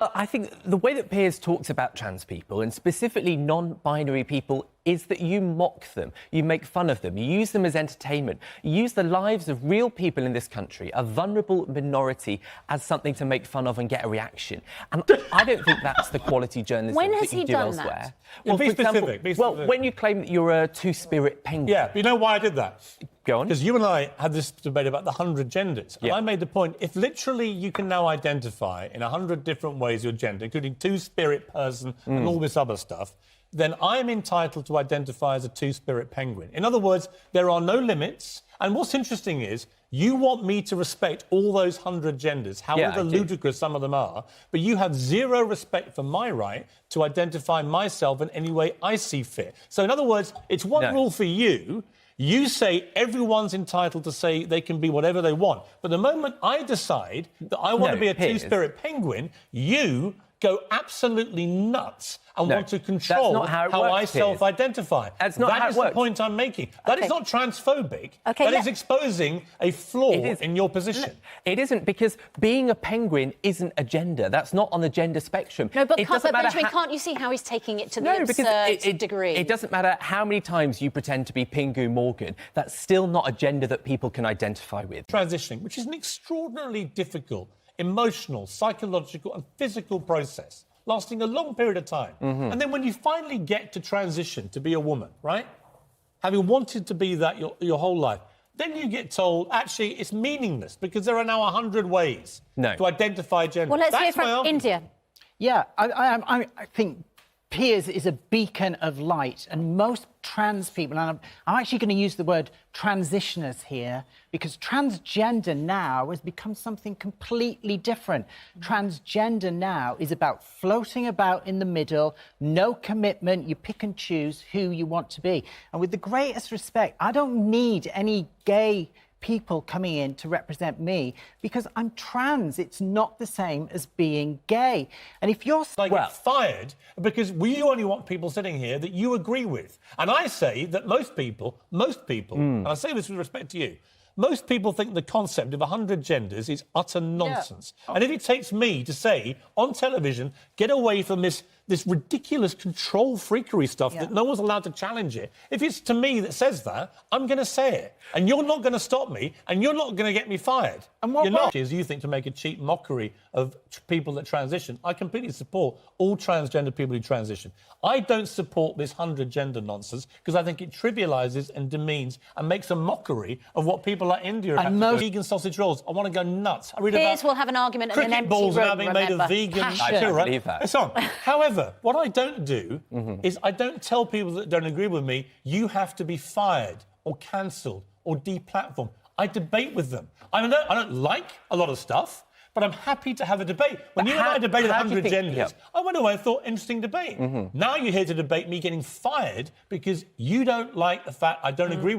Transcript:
I think the way that Piers talks about trans people, and specifically non-binary people, is that you mock them, you make fun of them, you use them as entertainment, you use the lives of real people in this country, a vulnerable minority, as something to make fun of and get a reaction. And I don't think that's the quality journalism that you do elsewhere. Well, be specific. Well, when you claim that you're a two-spirit penguin... Yeah, but you know why I did that? Go on. Because you and I had this debate about the 100 genders. And I made the point, if literally you can now identify in 100 different ways your gender, including two-spirit person and all this other stuff, then I'm entitled to identify as a two-spirit penguin. In other words, there are no limits. And what's interesting is you want me to respect all those 100 genders, however ludicrous some of them are, but you have zero respect for my right to identify myself in any way I see fit. So in other words, it's one rule for you. You say everyone's entitled to say they can be whatever they want. But the moment I decide that I want to be a two-spirit penguin, you go absolutely nuts and want to control how I self-identify. That's not how it works. That is the point I'm making. That is not transphobic. That is exposing a flaw in your position. It isn't, because being a penguin isn't a gender. That's not on the gender spectrum. No, but Benjamin, can't you see how he's taking it to the absurd degree? It doesn't matter how many times you pretend to be Pingu Morgan. That's still not a gender that people can identify with. Transitioning, which is an extraordinarily difficult, emotional, psychological and physical process lasting a long period of time. And then when you finally get to transition to be a woman, right, having wanted to be that your whole life, then you get told, actually, it's meaningless because there are now 100 ways to identify gender. Well, let's hear from India. Yeah, I think Piers is a beacon of light, and most trans people, and I'm actually going to use the word transitioners here, because transgender now has become something completely different. Transgender now is about floating about in the middle, no commitment, you pick and choose who you want to be. And with the greatest respect, I don't need any gay people coming in to represent me, because I'm trans. It's not the same as being gay. And if you're get fired because you only want people sitting here that you agree with. And I say that most people, and I say this with respect to you, most people think the concept of 100 genders is utter nonsense. And if it takes me to say on television, get away from this ridiculous control freakery stuff that no one's allowed to challenge it, if it's to me that says that, I'm going to say it. And you're not going to stop me, and you're not going to get me fired. And what you're not, is you think to make a cheap mockery of people that transition. I completely support all transgender people who transition. I don't support this 100 gender nonsense because I think it trivialises and demeans and makes a mockery of what people like India have to do. Vegan sausage rolls. I want to go nuts. I read Piers about will have an argument in an empty balls room, having made of vegan. I don't believe that. It's on. However, what I don't do is I don't tell people that don't agree with me, you have to be fired or cancelled or deplatformed. I debate with them. I don't like a lot of stuff, but I'm happy to have a debate. When you and I debated 100 genders, I went away and thought, interesting debate. Now you're here to debate me getting fired because you don't like the fact I don't agree with